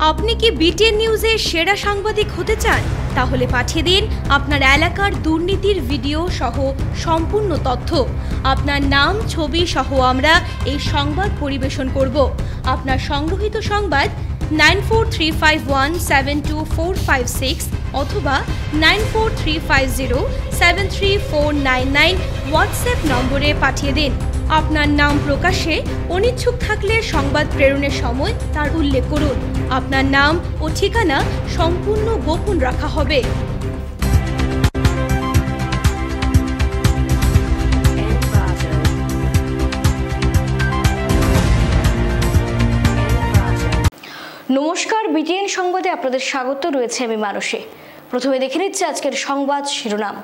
আপনি কি বিটিএন নিউজের সেরা সাংবাদিক হতে চান? তাহলে পাঠিয়ে দিন আপনার এলাকার দুর্নীতির ভিডিও সহ সম্পূর্ণ তথ্য। আপনার নাম, ছবি সহ আমরা এই সংবাদ পরিবেশন করব। আপনার সংগ্রহীত সংবাদ 9435172456 অথবা 9435073499 হোয়াটসঅ্যাপ নম্বরে পাঠিয়ে দিন। আপনার নাম প্রকাশে অনিচ্ছুক থাকলে সংবাদ প্রেরণের সময় তার উল্লেখ করুন। আপনার নাম ও ঠিকানা সম্পূর্ণ গোপন রাখা হবে। নমস্কার, বিটিএন সংবাদে আপনাদের স্বাগত। রয়েছে আমি মানসী। প্রথমে দেখে নিচ্ছে আজকের সংবাদ শিরোনাম।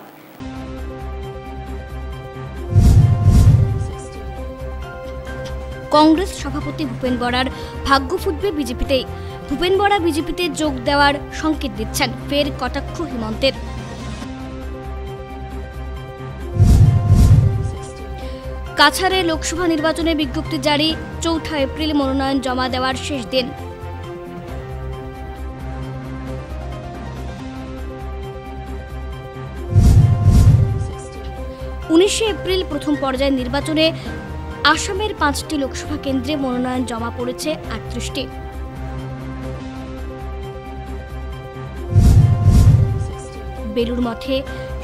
কংগ্রেস সভাপতি ভূপেন বরার ভাগ্য ফুটবে বিজেপিতেই। ভূপেন বরা বিজেপিতে যোগ দেওয়ার সংকেত দিচ্ছেন, ফের কটাক্ষ হিমন্তের। কাছাড়ে লোকসভা নির্বাচনের বিজ্ঞপ্তি জারি, ৪ এপ্রিল মনোনয়ন জমা দেওয়ার শেষ দিন। এপ্রিল প্রথম পর্যায়ের নির্বাচনে আসামের ৫টি লোকসভা কেন্দ্রে মনোনয়ন জমা পড়েছে ৩৮টি। বেলুর মঠে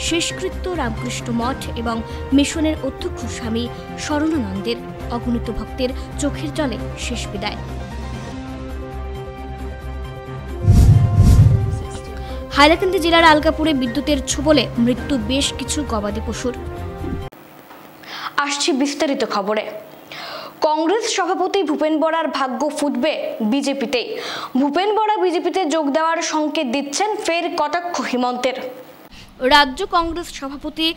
শেষকৃত্য রামকৃষ্ণ মঠ এবং মিশনের অধ্যক্ষ স্বামী শরণানন্দের অগণিত ভক্তের চোখের জলে শেষ বিদায়। হাইলাকান্দি জেলার আলগাপুরে বিদ্যুতের ছোবলে মৃত্যু বেশ কিছু গবাদি পশুর। আসছি বিস্তারিত খবরে। কংগ্রেস সভাপতি ভূপেন বরার ভাগ্য ফুটবে বিজেপিতে। ভূপেন বরা বিজেপিতে যোগ দেওয়ার সংকেত দিচ্ছেন, ফের কটাক্ষ হিমন্তের। রাজ্য কংগ্রেস সভাপতি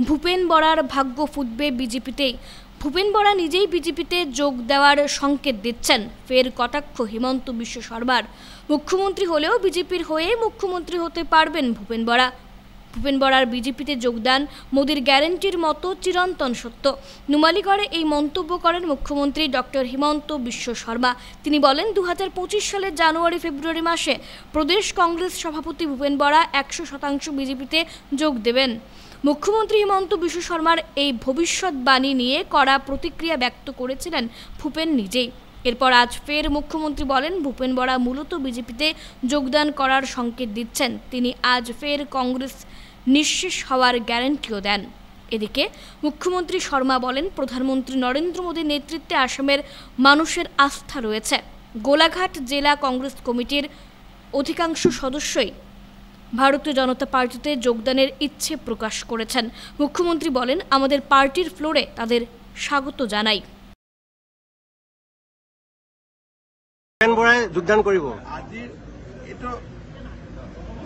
ভূপেন বরার ভাগ্য ফুটবে বিজেপিতেই। ভূপেন বরা নিজেই বিজেপিতে যোগ দেওয়ার সংকেত দিচ্ছেন, ফের কটাক্ষ হিমন্ত বিশ্ব শর্মার। মুখ্যমন্ত্রী হলেও বিজেপির হয়ে মুখ্যমন্ত্রী হতে পারবেন ভূপেন বরা। ভূপেন বরার বিজেপিতে যোগদান মোদির গ্যারান্টির মতো চিরন্তন সত্য। নুমালীগড়ে এই মন্তব্য করেন মুখ্যমন্ত্রী ডক্টর হিমন্ত বিশ্ব শর্মা। তিনি বলেন, ২০২৫ সালের জানুয়ারি ফেব্রুয়ারি মাসে প্রদেশ কংগ্রেস সভাপতি ভূপেন বরা ১০০% বিজেপিতে যোগ দেবেন। মুখ্যমন্ত্রী হিমন্ত বিশ্ব শর্মার এই ভবিষ্যৎবাণী নিয়ে কড়া প্রতিক্রিয়া ব্যক্ত করেছিলেন ভূপেন নিজেই। এরপর আজ ফের মুখ্যমন্ত্রী বলেন, ভূপেন বরা মূলত বিজেপিতে যোগদান করার সংকেত দিচ্ছেন। তিনি আজ ফের কংগ্রেস নিঃশেষ হওয়ার গ্যারান্টিও দেন। এদিকে মুখ্যমন্ত্রী শর্মা বলেন, প্রধানমন্ত্রী নরেন্দ্র মোদীর নেতৃত্বে আসামের মানুষের আস্থা রয়েছে। গোলাঘাট জেলা কংগ্রেস কমিটির অধিকাংশ সদস্যই ভারতীয় জনতা পার্টিতে যোগদানের ইচ্ছে প্রকাশ করেছেন। মুখ্যমন্ত্রী বলেন, আমাদের পার্টির ফ্লোরে তাদের স্বাগত জানাই। ভূপেন বৰাই যোগদান কৰিব। আজি এইটো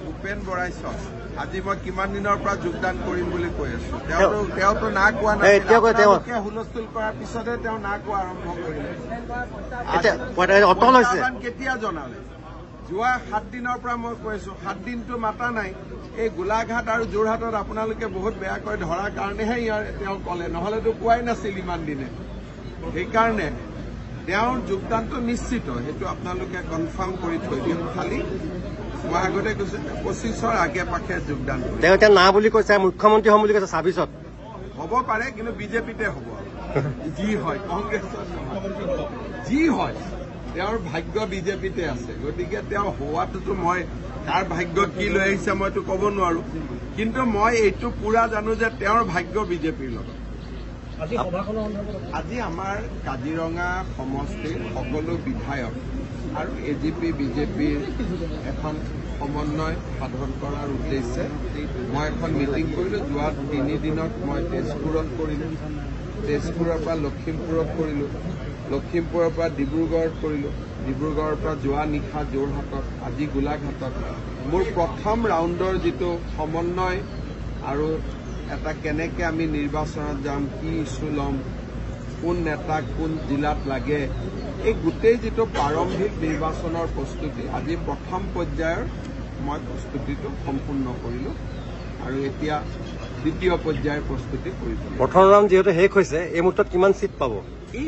ভূপেন বৰাই চাওক, আজি মই কিমান দিনৰ পৰা যোগদান কৰিম বুলি কৈ আছো। তেওঁতো না কোৱা নাই, হুলস্থুল কৰাৰ পিছতহে তেওঁ না কোৱা আৰম্ভ কৰিলে। কেতিয়া জনালে? যোৱা 7 দিনৰ পৰা মই কৈ আছো, 7 দিনটো মাতা নাই। এই গোলাঘাট আৰু যোৰহাটত আপোনালোকে বহুত বেয়াকৈ ধৰাৰ কাৰণেহে তেওঁ ক'লে, নহলেতো কোৱাই নাছিল ইমান দিনে। সেইকাৰণে তেওঁৰ যোগদানটো নিশ্চিত, সেইটো আপোনালোকে কনফাৰ্ম কৰি থৈ দিয়ক। খালি মই আগতে কৈছো 25ৰ আগে পাশে যোগদান তেওঁ এতিয়া না বুলি কৈছে, মুখ্যমন্ত্ৰী হ'ম বুলি কৈছে 26ত। হ'ব পাৰে, কিন্তু বিজেপিতে হ'ব। যি হয় কংগ্ৰেছত যি হয়, তেওঁৰ ভাগ্য বিজেপিতে আছে। গতিকে তেওঁ হোৱাটোতো মই কাৰ ভাগ্য কি লৈ আহিছে মইতো ক'ব নোৱাৰো, কিন্তু মই এইটো পুৰা জানো যে তেওঁৰ ভাগ্য বিজেপিৰ লগত। আজি আমাৰ কাজিৰঙা সমষ্টিৰ সকলো বিধায়ক আৰু এজিপি বিজেপিৰ এখন সমন্বয় সাধন কৰাৰ উদ্দেশ্যে মই এখন মিটিং কৰিলো। যোৱা 3 দিনত মই তেজপুৰত কৰিলো, তেজপুৰৰ পৰা লখিমপুৰত কৰিলো, লখিমপুৰৰ পৰা ডিব্ৰুগড়ত কৰিলো, ডিব্ৰুগড়ৰ পৰা যোৱা নিশা যোৰহাটত, আজি গোলাঘাটত। মোৰ প্ৰথম ৰাউণ্ডৰ যিটো সমন্বয় আৰু এটা কেনেকে আমি নিৰ্বাচনত যাম, কি ইছ্যু ল'ম, কোন নেতা কোন জিলাত লাগে, এই গোটেই যিটো প্ৰাৰম্ভিক নিৰ্বাচনৰ প্ৰস্তুতি, আজি প্ৰথম পৰ্যায়ৰ মই প্ৰস্তুতিটো সম্পূৰ্ণ কৰিলো। আৰু এতিয়া দ্বিতীয় পৰ্যায়ৰ প্ৰস্তুতি কৰিব। প্ৰথম ৰাউণ্ড যিহেতু শেষ হৈছে, এই মুহূৰ্তত কিমান সিট পাব? এই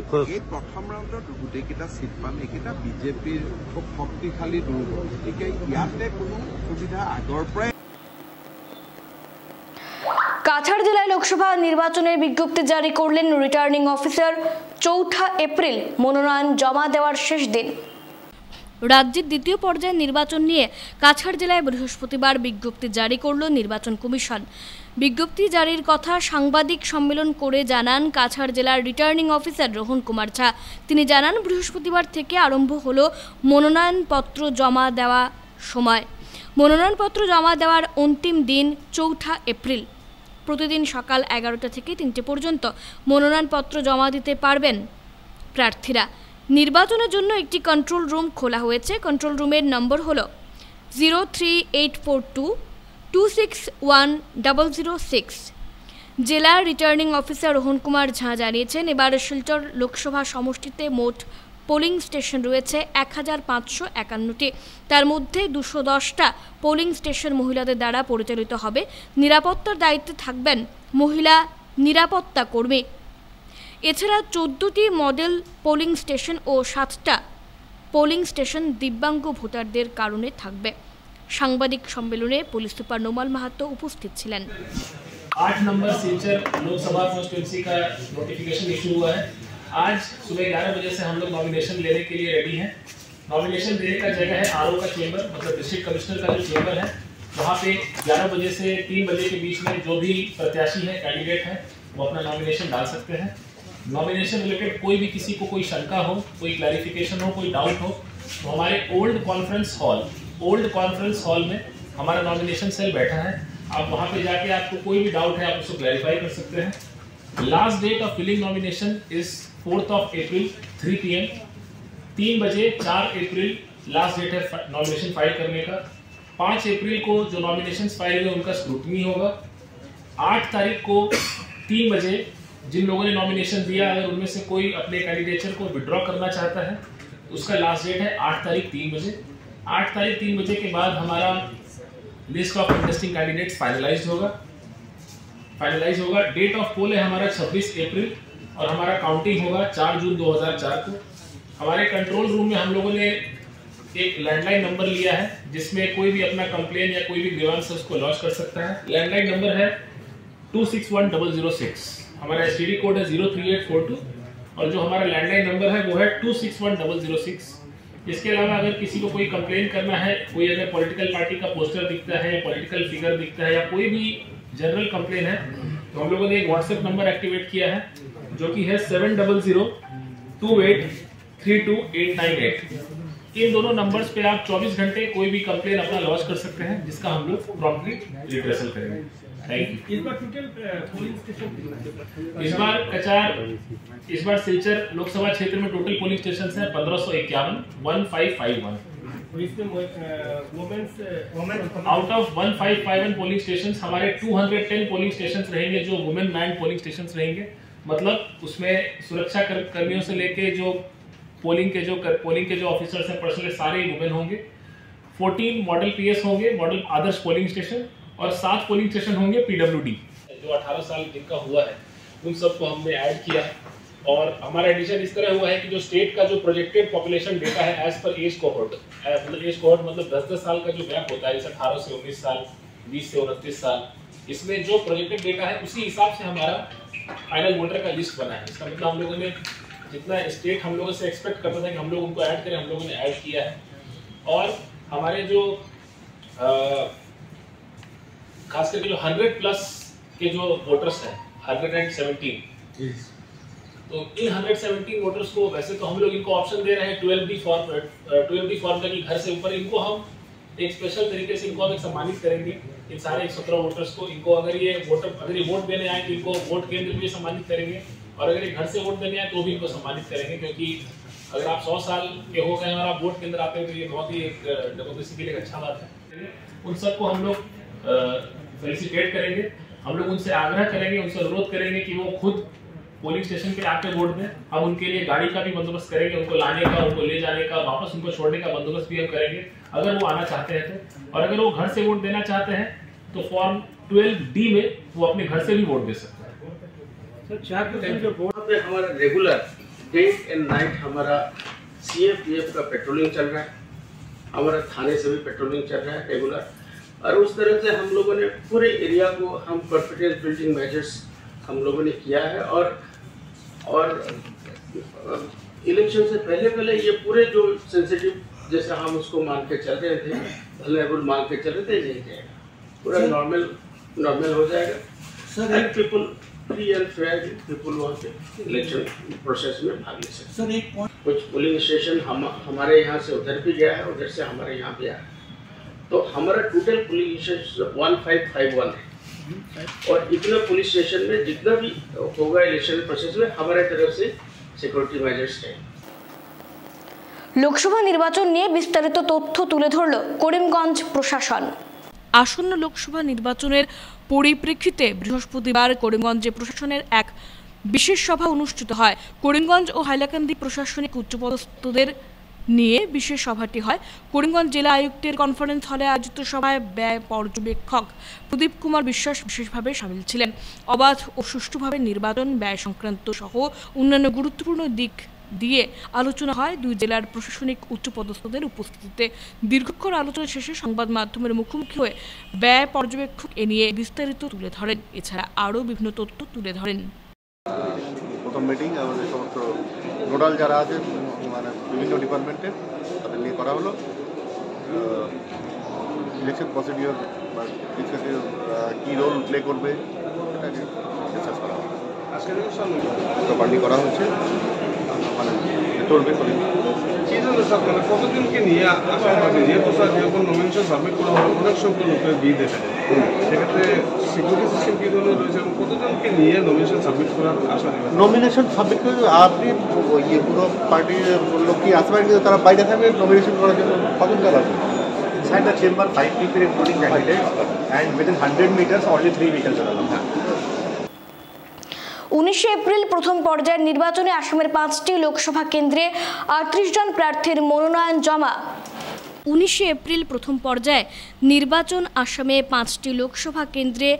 প্ৰথম ৰাউণ্ডত গোটেইকেইটা সিট পাম। এইকেইটা বিজেপিৰ খুব শক্তিশালী দুৰ্গ, গতিকে ইয়াতে কোনো অসুবিধা আগৰ পৰাই। কাছাড় জেলায় লোকসভা নির্বাচনের বিজ্ঞপ্তি জারি করলেন রিটার্নিং অফিসার। 4 এপ্রিল মনোনয়ন জমা দেওয়ার শেষ দিন। রাজ্যের দ্বিতীয় পর্যায়ের নির্বাচন নিয়ে কাছাড় জেলায় বৃহস্পতিবার বিজ্ঞপ্তি জারি করল নির্বাচন কমিশন। বিজ্ঞপ্তি জারির কথা সাংবাদিক সম্মেলন করে জানান কাছাড় জেলার রিটার্নিং অফিসার রোহন কুমার ঝা। তিনি জানান, বৃহস্পতিবার থেকে আরম্ভ হলো মনোনয়নপত্র জমা দেওয়া সময়। মনোনয়নপত্র জমা দেওয়ার অন্তিম দিন 4 এপ্রিল। প্রতিদিন সকাল 11টা থেকে 3টে পর্যন্ত মনোনয়নপত্র জমা দিতে পারবেন প্রার্থীরা। নির্বাচনের জন্য একটি কন্ট্রোল রুম খোলা হয়েছে। কন্ট্রোল রুমের নম্বর হলো 03842261006। জেলার রিটার্নিং অফিসার রোহন কুমার ঝা জানিয়েছেন, এবার শিলচর লোকসভা সমষ্টিতে মোট পোলিং স্টেশন রয়েছে 1551টি। তার মধ্যে 210টা পোলিং স্টেশন মহিলাদের দ্বারা পরিচালিত হবে। নিরাপত্তার দায়িত্বে থাকবেন মহিলা নিরাপত্তা কর্মী। এছাড়া 14টি মডেল পোলিং স্টেশন ও 7টা পোলিং স্টেশন দিব্যাঙ্গ ভোটারদের কারণে থাকবে। সাংবাদিক সম্মেলনে পুলিশ সুপার নোমাল মাহাতো উপস্থিত ছিলেন। 8 नंबर सिलचर लोकसभा कॉन्स्टिट्यूंसी का नोटिफिकेशन इशू हुआ है। आज सुबह 11 बजे से हम लोग नॉमिनेशन लेने के लिए रेडी हैं। नॉमिनेशन देने का जगह है आरओ का चेंबर, मतलब डिस्ट्रिक्ट कमिश्नर का जो चेंबर है, वहाँ पे 11 बजे से 3 बजे के बीच में जो भी प्रत्याशी है, कैंडिडेट है, वो अपना नॉमिनेशन डाल सकते हैं। नॉमिनेशन रिलेटेड कोई भी किसी को कोई शंका हो, कोई क्लैरिफिकेशन हो, कोई डाउट हो, तो हमारे ओल्ड कॉन्फ्रेंस हॉल में हमारा नॉमिनेशन सेल बैठा है। आप वहाँ पे जाके आपको कोई भी डाउट है आप उसको क्लैरिफाई कर सकते हैं। Last date of filing nomination is 4 April 3 PM। 3 बजे 4 अप्रैल लास्ट डेट है नॉमिनेशन फाइल करने का। 5 अप्रैल को जो नॉमिनेशन फाइल हुए उनका स्क्रूटनी होगा। 8 तारीख को 3 बजे जिन लोगों ने नॉमिनेशन दिया, अगर उनमें से कोई अपने कैंडिडेचर को विड्रॉ करना चाहता है, उसका लास्ट डेट है 8 तारीख 3 बजे। 8 तारीख 3 बजे के बाद हमारा list of contesting candidates finalise होगा। डेट ऑफ पोल है हमारा 26 अप्रैल और हमारा काउंटिंग होगा 4 जून 2004 को। हमारे कंट्रोल रूम में हम लोगों ने एक लैंडलाइन नंबर लिया है, जिसमें कोई भी अपना कंप्लेन या कोई भी ग्रीवांस उसको लॉन्च कर सकता है। लैंडलाइन नंबर है 261006। हमारा एसटीडी कोड है 03842 और जो हमारा लैंडलाइन नंबर है वो है 261006। इसके अलावा अगर किसी को कोई कंप्लेन करना है, कोई अगर पॉलिटिकल पार्टी का पोस्टर दिखता है, पॉलिटिकल फिगर दिखता है या कोई भी जनरल कंप्लेन है, तो हम लोगों ने एक व्हाट्सएप नंबर एक्टिवेट किया है जो कि है 7002832898। इन दोनों नंबर्स पे आप 24 घंटे कोई भी कंप्लेन अपना लॉन्च कर सकते हैं, जिसका हम लोग प्रॉम्प्टली रिड्रेसल करेंगे। Thank you. इस बार सिलचर लोकसभा क्षेत्र में टोटल पोलिंग स्टेशन है 1551, 1551। आउट ऑफ 1551 पोलिंग स्टेशन हमारे 210 पोलिंग स्टेशन रहेंगे जो वुमेन मैन पोलिंग स्टेशन रहेंगे। मतलब उसमें सुरक्षा कर्मियों से लेके जो पोलिंग के जो ऑफिसर्स हैं पर्सनल सारे वुमेन होंगे। 14 मॉडल पीएस होंगे, मॉडल आदर्श पोलिंग स्टेशन, और 7 पोलिंग स्टेशन होंगे पीडब्ल्यूडी। जो 18 साल जिनका हुआ है उन सबको हमने ऐड किया और हमारा एडिशन इस तरह हुआ है कि जो स्टेट का जो प्रोजेक्टेड पॉपुलेशन डेटा है एज पर एज कोहोर्ट, मतलब 10-10 साल का जो गैप होता है, जैसे 18 से 19 साल, 20 से 29 साल, इसमें जो प्रोजेक्टेड डेटा है उसी हिसाब से हमारा फाइनल वोटर का लिस्ट बना है। इसका मतलब हम लोगों ने जितना स्टेट हम लोगों से एक्सपेक्ट करता था कि हम लोग उनको ऐड करें, हम लोगों ने ऐड किया है। और हमारे जो खास करके जो 100+ के जो वोटर्स हैं 117, तो इन 117 वोटर्स को वैसे तो हम लोग इनको ऑप्शन दे रहे हैं 12D फॉर्म का कि घर से ऊपर, इनको हम एक स्पेशल तरीके से इनको हम एक सम्मानित करेंगे। इन सारे 117 वोटर्स को, इनको अगर ये वोट देने आए तो इनको वोट केंद्र भी सम्मानित करेंगे, और अगर ये घर से वोट देने आए तो भी इनको सम्मानित करेंगे। क्योंकि अगर आप 100 साल के हो गए और आप वोट केंद्र आते हैं तो ये बहुत ही एक डेमोक्रेसी के लिए अच्छा बात है। उन सबको हम लोग फेलिसिटेट करेंगे, हम लोग उनसे आग्रह करेंगे, उनसे अनुरोध करेंगे कि वो खुद पोलिंग स्टेशन पे आके वोट दें। हम उनके लिए गाड़ी का भी बंदोबस्त करेंगे, उनको लाने का, उनको ले जाने का, वापस उनको छोड़ने का बंदोबस्त भी हम करेंगे अगर वो आना चाहते हैं तो। और अगर वो घर से वोट देना चाहते हैं तो फॉर्म 12D में वो अपने घर से भी वोट दे सकता है। सर 4% जो वोट पे हमारा रेगुलर डे एंड नाइट हमारा CAPF का पेट्रोलिंग चल रहा है, हमारा थाने से भी पेट्रोलिंग चल रहा है रेगुलर, और उस तरह से हम लोगों ने पूरे एरिया को हम कॉन्फिडेंस बिल्डिंग मेजर्स हम लोगों ने किया है। और इलेक्शन से पहले ये पूरे जो सेंसिटिव जैसे हम उसको मान के चल रहे थे, वल्नरेबल मान के चल रहे थे, नहीं जाएगा, पूरा नॉर्मल हो जाएगा sir. And people free and fair people वहाँ पे इलेक्शन प्रोसेस में भाग ले सकते सर। एक कुछ पोलिंग स्टेशन हमारे यहाँ से उधर भी गया है, उधर से हमारे यहाँ भी आया है, तो हमारा टोटल पुलिस स्टेशन 1551 है, और इतना पुलिस स्टेशन में जितना भी होगा इलेक्शन प्रोसेस में हमारे तरफ से सिक्योरिटी मेजर्स है। লোকসভা নির্বাচন নিয়ে বিস্তারিত তথ্য তুলে ধরল করিমগঞ্জ প্রশাসন। আসন্ন লোকসভা নির্বাচনের পরিপ্রেক্ষিতে বৃহস্পতিবার করিমগঞ্জে প্রশাসনের এক বিশেষ সভা অনুষ্ঠিত হয়। করিমগঞ্জ ও হাইলাকান্দি প্রশাসনিক উচ্চপদস্থদের নিয়ে বিশেষ সভাটি হয় করিমগঞ্জ জেলা আয়ুক্তের কনফারেন্স হলে আয়োজিত সভায় ব্যয় পর্যবেক্ষক প্রদীপ কুমার বিশ্বাস বিশেষভাবে সামিল ছিলেন। অবাধ ও সুষ্ঠুভাবে নির্বাচন ব্যয় সংক্রান্ত সহ অন্যান্য গুরুত্বপূর্ণ দিক দিয়ে আলোচনা হয় দুই জেলার প্রশাসনিক উচ্চপদস্থদের উপস্থিতিতে। দীর্ঘক্ষণ আলোচনা শেষে সংবাদ মাধ্যমের মুখোমুখি হয়ে ব্যয় পর্যবেক্ষক এ নিয়ে বিস্তারিত তুলে ধরেন, এছাড়া আরও বিভিন্ন তথ্য তুলে ধরেন। প্রথম মিটিং আমাদের সমস্ত নোডাল যারা আছে মানে বিভিন্ন ডিপার্টমেন্টের তাদের নিয়ে করা হলো। ইলেকশন প্রসিডিওর বা কী রোল প্লে করবে সেটাকে ডিসকাস করা হলো। প্রপারলি করা হচ্ছে, মানে চলবে সবই। এই জন্য স্যার মানে কতজনকে নিয়ে আসা হবে, যেহেতু স্যার যখন নমিনেশন সাবমিট করা হবে অনেক সংখ্যক লোকের ভিড় দেখা যায়, সেক্ষেত্রে সিকিউরিটি সিস্টেম কী ধরনের রয়েছে এবং কতজনকে নিয়ে নমিনেশন সাবমিট করার আশা নেবেন? নমিনেশন সাবমিট করে আপনি পুরো পার্টির লোক কি আসবেন, কিন্তু তারা বাইরে থাকবে নমিনেশন করার জন্য কতজন লাগবে? Inside the chamber, 5 people including candidates, and within 100 meters, only 3 vehicles are allowed. 19 April প্রথম পর্যায়ের নির্বাচনে আসামের 5টি লোকসভা কেন্দ্রে 38 জন প্রার্থীর মনোনয়ন জমা। 19 এপ্রিল প্রথম পর্যায়ে নির্বাচন আসামে 5টি লোকসভা কেন্দ্রে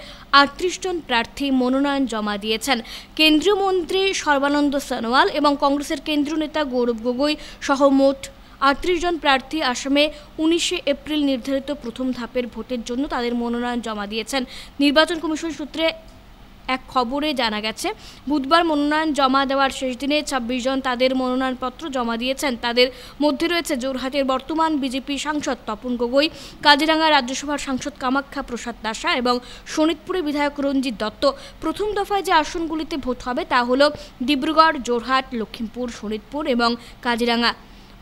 38 জন প্রার্থী মনোনয়ন জমা দিয়েছেন। কেন্দ্রীয় মন্ত্রী সর্বানন্দ সোনোয়াল এবং কংগ্রেসের কেন্দ্রীয় নেতা গৌরব গগৈ সহ মোট 38 জন প্রার্থী আসামে 19 এপ্রিল নির্ধারিত প্রথম ধাপের ভোটের জন্য তাদের মনোনয়ন জমা দিয়েছেন। নির্বাচন কমিশন সূত্রে এক খবরে জানা গেছে, বুধবার মনোনয়ন জমা দেওয়ার শেষ দিনে 26 জন তাদের মনোনয়নপত্র জমা দিয়েছেন। তাদের মধ্যে রয়েছে যোরহাটের বর্তমান বিজেপি সাংসদ তপন গগৈ, কাজিরাঙ্গা রাজ্যসভার সাংসদ কামাখ্যা প্রসাদ দাসা এবং শোণিতপুরে বিধায়ক রঞ্জিত দত্ত। প্রথম দফায় যে আসনগুলিতে ভোট হবে তা হল ডিব্রুগড়, যোরহাট, লখিমপুর, শোণিতপুর এবং কাজিরাঙ্গা।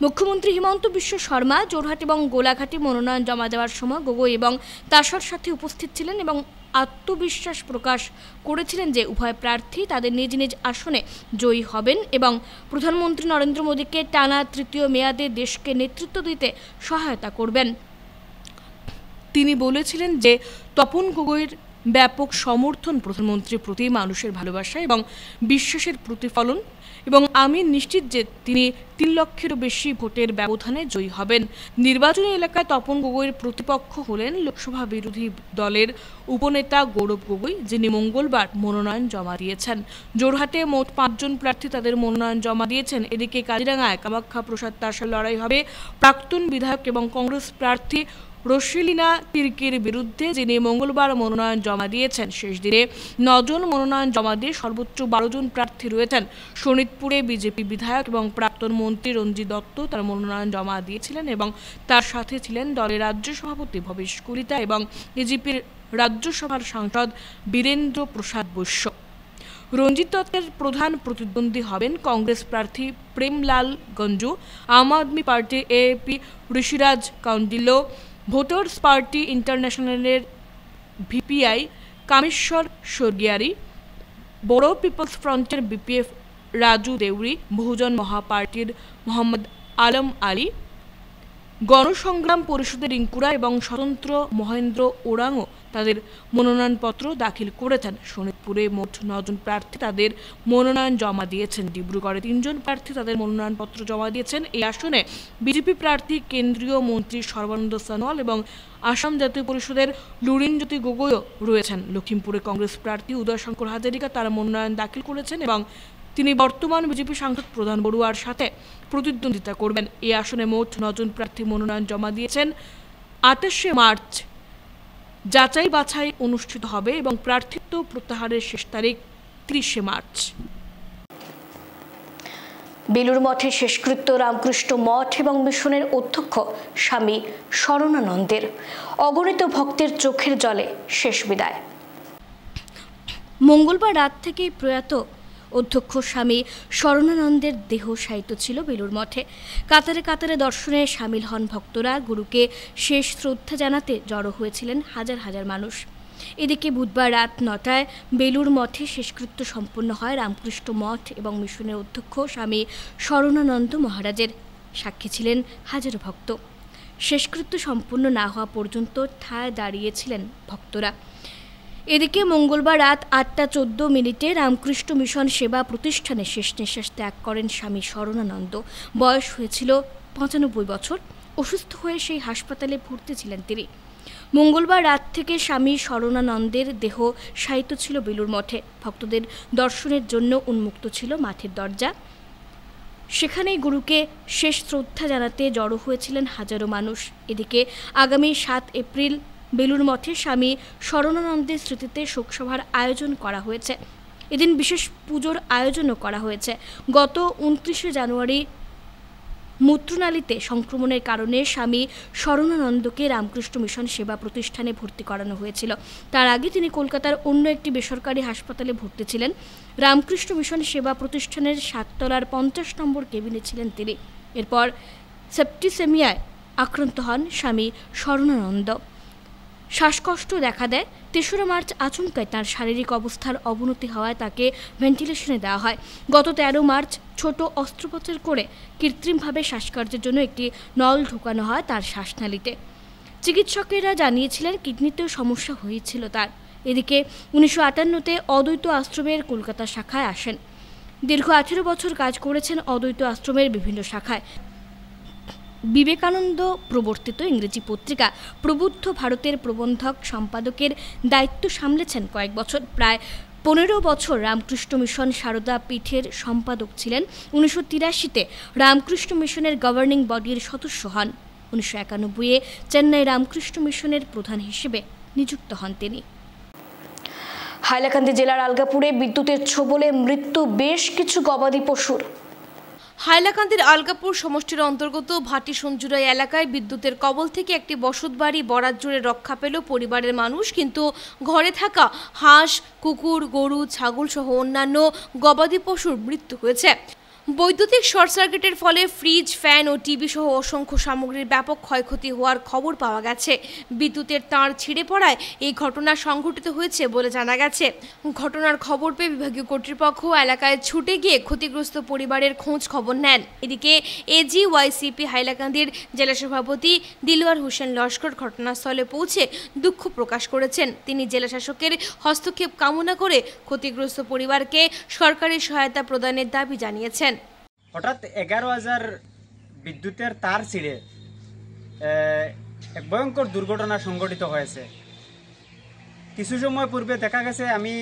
মুখ্যমন্ত্রী হিমন্ত বিশ্ব শর্মা যোরহাট এবং গোলাঘাটে মনোনয়ন জমা দেওয়ার সময় গগৈ এবং দাসার সাথে উপস্থিত ছিলেন এবং আত্মবিশ্বাস প্রকাশ করেছিলেন যে উভয় প্রার্থী তাদের নিজ নিজ আসনে জয়ী হবেন এবং প্রধানমন্ত্রী নরেন্দ্র মোদীকে টানা তৃতীয় মেয়াদে দেশকে নেতৃত্ব দিতে সহায়তা করবেন। তিনি বলেছিলেন যে তপন গগৈর ব্যাপক সমর্থন প্রধানমন্ত্রীর প্রতি মানুষের ভালোবাসা এবং বিশ্বাসের প্রতিফলন এবং আমি নিশ্চিত যে তিনি 3 লক্ষেরও বেশি ভোটের ব্যবধানে জয়ী হবেন। নির্বাচনী এলাকায় তপন গগৈর প্রতিপক্ষ হলেন লোকসভা বিরোধী দলের উপনেতা গৌরব গগৈ, যিনি মঙ্গলবার মনোনয়ন জমা দিয়েছেন। যোরহাটে মোট 5 জন প্রার্থী তাদের মনোনয়ন জমা দিয়েছেন। এদিকে কাজিরাঙ্গায় কামাখ্যা প্রসাদ দাসের লড়াই হবে প্রাক্তন বিধায়ক এবং কংগ্রেস প্রার্থী রোশেলিনা তির্কির বিরুদ্ধে, যিনি মঙ্গলবার মনোনয়ন জমা দিয়েছেন। শেষ দিনে 9 জন মনোনয়ন জমা দিয়ে সর্বোচ্চ 12 জন প্রার্থী রয়েছেন। শোণিতপুরে বিজেপি বিধায়ক এবং প্রাক্তন মন্ত্রী রঞ্জিত দত্ত তার মনোনয়ন জমা দিয়েছিলেন এবং তার সাথে ছিলেন দলের রাজ্য সভাপতি ভবেশ কলিতা এবং বিজেপির রাজ্যসভার সাংসদ বীরেন্দ্র প্রসাদ বৈশ্য। রঞ্জিত দত্তের প্রধান প্রতিদ্বন্দ্বী হবেন কংগ্রেস প্রার্থী Premlal Ganju, Aam Aadmi Party AAP Rishiraj Kaundilya, Voters Party ইন্টারন্যাশনালের ভিপিআই কামেশ্বর স্বর্গিয়ারি, বড়ো পিপলস ফ্রন্টের বিপিএফ রাজু দেউরি, বহুজন মহাপার্টির মোহাম্মদ আলম আলী, গণসংগ্রাম পরিষদের রিঙ্কুরা এবং স্বতন্ত্র মহেন্দ্র ওরাংও তাদের মনোনয়নপত্র দাখিল করেছেন। শোনিতপুরে মোট 9 জন প্রার্থী তাদের মনোনয়ন জমা দিয়েছেন। ডিব্রুগড়ে 3 জন প্রার্থী তাদের মনোনয়নপত্র জমা দিয়েছেন। এই আসনে বিজেপি প্রার্থী কেন্দ্রীয় মন্ত্রী সর্বানন্দ সোনোয়াল এবং আসাম জাতীয় পরিষদের লুরিনজ্যোতি গগৈও রয়েছেন। লখিমপুরে কংগ্রেস প্রার্থী উদয়শঙ্কর হাজারিকা তার মনোনয়ন দাখিল করেছেন এবং তিনি বর্তমান বিজেপি সাংসদ প্রধান বড়ুয়ার সাথে প্রতিদ্বন্দ্বিতা করবেন। এই আসনে মোট 9 জন প্রার্থী মনোনয়ন জমা দিয়েছেন। 28শে মার্চ যাচাই বাছাই অনুষ্ঠিত হবে এবং প্রার্থিত্ব প্রত্যাহারের শেষ তারিখ 30শে মার্চ। বেলুর মঠে শেষকৃত্য রামকৃষ্ণ মঠ এবং মিশনের অধ্যক্ষ স্বামী শরণানন্দের অগণিত ভক্তের চোখের জলে শেষ বিদায়। মঙ্গলবার রাত থেকেই প্রয়াত অধ্যক্ষ স্বামী শরণানন্দের দেহ শায়িত ছিল বেলুর মঠে। কাতারে কাতারে দর্শনে সামিল হন ভক্তরা। গুরুকে শেষ শ্রদ্ধা জানাতে জড়ো হয়েছিলেন হাজার হাজার মানুষ। এদিকে বুধবার রাত 9টায় বেলুর মঠে শেষকৃত্য সম্পন্ন হয় রামকৃষ্ণ মঠ এবং মিশনের অধ্যক্ষ স্বামী শরণানন্দ মহারাজের। সাক্ষী ছিলেন হাজারো ভক্ত। শেষকৃত্য সম্পন্ন না হওয়া পর্যন্ত ঠায় দাঁড়িয়েছিলেন ভক্তরা। এদিকে মঙ্গলবার রাত 8টা 14 রামকৃষ্ণ মিশন সেবা প্রতিষ্ঠানে শেষ নিঃশ্বাস ত্যাগ করেন স্বামী শরণানন্দ। বয়স হয়েছিল 95 বছর। অসুস্থ হয়ে সেই হাসপাতালে ভর্তি ছিলেন তিনি। মঙ্গলবার রাত থেকে স্বামী শরণানন্দের দেহ শায়িত ছিল বেলুর মঠে। ভক্তদের দর্শনের জন্য উন্মুক্ত ছিল মাঠের দরজা। সেখানেই গুরুকে শেষ শ্রদ্ধা জানাতে জড়ো হয়েছিলেন হাজারো মানুষ। এদিকে আগামী 7 এপ্রিল বেলুর মঠে স্বামী শরণানন্দের স্মৃতিতে শোকসভার আয়োজন করা হয়েছে। এদিন বিশেষ পুজোর আয়োজনও করা হয়েছে। গত 29শে জানুয়ারি মূত্রনালীতে সংক্রমণের কারণে স্বামী শরণানন্দকে রামকৃষ্ণ মিশন সেবা প্রতিষ্ঠানে ভর্তি করানো হয়েছিল। তার আগে তিনি কলকাতার অন্য একটি বেসরকারি হাসপাতালে ভর্তি ছিলেন। রামকৃষ্ণ মিশন সেবা প্রতিষ্ঠানের 7 তলার 50 নম্বর কেবিনে ছিলেন তিনি। এরপর সেপ্টিসেমিয়ায় আক্রান্ত হন স্বামী শরণানন্দ। শ্বাসকষ্ট দেখা দেয়। 3রা মার্চ আচমকায় তাঁর শারীরিক অবস্থার অবনতি হওয়ায় তাকে ভেন্টিলেশনে দেওয়া হয়। গত 13 মার্চ ছোট অস্ত্রোপচার করে কৃত্রিমভাবে শ্বাসকার্যের জন্য একটি নল ঢোকানো হয় তার শ্বাসনালীতে। চিকিৎসকেরা জানিয়েছিলেন কিডনিতেও সমস্যা হয়েছিল তার। এদিকে 1958তে অদ্বৈত আশ্রমের কলকাতা শাখায় আসেন। দীর্ঘ 18 বছর কাজ করেছেন অদ্বৈত আশ্রমের বিভিন্ন শাখায়। বিবেকানন্দ প্রবর্তিত ইংরেজি পত্রিকা প্রবুদ্ধ ভারতের প্রবন্ধক সম্পাদকের দায়িত্ব সামলেছেন কয়েক বছর। প্রায় 15 বছর রামকৃষ্ণ মিশন সারদা পীঠের সম্পাদক ছিলেন। 1983তে রামকৃষ্ণ মিশনের গভর্নিং বডির সদস্য হন। 1991-এ চেন্নাই রামকৃষ্ণ মিশনের প্রধান হিসেবে নিযুক্ত হন তিনি। হাইলাকান্দি জেলার আলগাপুরে বিদ্যুতের ছোবলে মৃত্যু বেশ কিছু গবাদি পশুর। হাইলাকান্দির আলগাপুর সমষ্টির অন্তর্গত ভাটি সঞ্জুরাই এলাকায় বিদ্যুতের কবল থেকে একটি বসতবাড়ি বরাত জুড়ে রক্ষা পেল পরিবারের মানুষ, কিন্তু ঘরে থাকা হাঁস, কুকুর, গরু, ছাগল সহ অন্যান্য গবাদি পশুর মৃত্যু হয়েছে। বৈদ্যুতিক শর্ট সার্কিটের ফলে ফ্রিজ, ফ্যান ও টিভি সহ অসংখ্য সামগ্রীর ব্যাপক ক্ষয়ক্ষতি হওয়ার খবর পাওয়া গেছে। বিদ্যুতের তার ছিঁড়ে পড়ায় এই ঘটনা সংঘটিত হয়েছে বলে জানা গেছে। ঘটনার খবর পেয়ে বিভাগীয় কর্তৃপক্ষ এলাকায় ছুটে গিয়ে ক্ষতিগ্রস্ত পরিবারের খোঁজ খবর নেন। এদিকে এজিওয়াইসিপি হাইলাকান্দির জেলা সভাপতি দিলওয়ার হোসেন লস্কর ঘটনাস্থলে পৌঁছে দুঃখ প্রকাশ করেছেন। তিনি জেলা শাসকের হস্তক্ষেপ কামনা করে ক্ষতিগ্রস্ত পরিবারকে সরকারি সহায়তা প্রদানের দাবি জানিয়েছেন। হঠাৎ 11,000 বিদ্যুতের তার ছিঁড়ে এক ভয়ঙ্কর দুর্ঘটনা সংঘটিত হয়েছে। কিছু সময় পূর্বে দেখা গেছে, আমি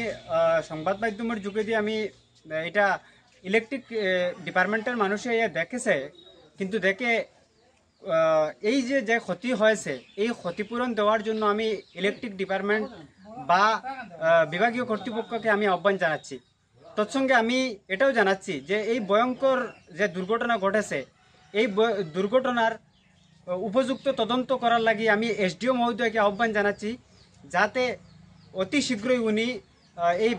সংবাদ মাধ্যমের যুগে দিয়ে আমি এটা ইলেকট্রিক ডিপার্টমেন্টের মানুষে দেখেছে, কিন্তু দেখে এই যে ক্ষতি হয়েছে এই ক্ষতিপূরণ দেওয়ার জন্য আমি ইলেকট্রিক ডিপার্টমেন্ট বা বিভাগীয় কর্তৃপক্ষকে আমি আহ্বান জানাচ্ছি। তৎসঙ্গে আমি এটাও জানাচ্ছি যে এই ভয়ঙ্কর যে দুর্ঘটনা ঘটেছে এই দুর্ঘটনার উপযুক্ত তদন্ত করার লাগি আমি এসডিও মহোদয়কে আহ্বান জানাচ্ছি, যাতে অতি শীঘ্রই উনি এই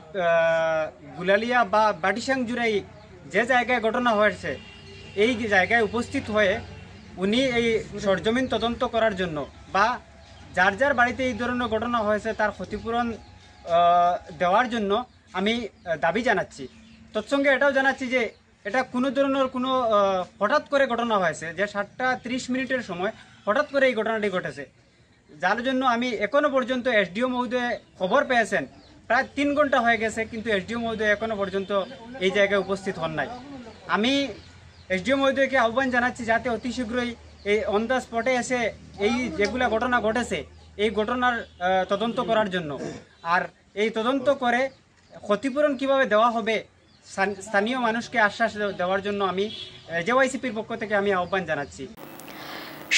গুলালিয়া বা বাটিসাংজুরাই যে জায়গায় ঘটনা হয়েছে এই জায়গায় উপস্থিত হয়ে উনি এই সরজমিন তদন্ত করার জন্য বা যার যার বাড়িতে এই ধরনের ঘটনা হয়েছে তার ক্ষতিপূরণ দেওয়ার জন্য আমি দাবি জানাচ্ছি। তৎসঙ্গে এটাও জানাচ্ছি যে এটা কোনো ধরনের কোনো হঠাৎ করে ঘটনা হয়েছে, যে 7টা 30 মিনিটের সময় হঠাৎ করে এই ঘটনাটি ঘটেছে। যার জন্য আমি এখনো পর্যন্ত এসডিও মহোদয় খবর পেয়েছেন, প্রায় 3 ঘন্টা হয়ে গেছে, কিন্তু এসডিও মহোদয় এখনো পর্যন্ত এই জায়গায় উপস্থিত হন নাই। আমি এসডিও মহোদয়কে আহ্বান জানাচ্ছি যাতে অতি শীঘ্রই এই অন দ্য স্পটে এসে এই যেগুলা ঘটনা ঘটেছে এই ঘটনার তদন্ত করার জন্য, আর এই তদন্ত করে ক্ষতিপূরণ কিভাবে দেওয়া হবে স্থানীয় মানুষকে আশ্বাস দেওয়ার জন্য আমি জেওয়াইসিপির পক্ষ থেকে আমি আহ্বান জানাচ্ছি।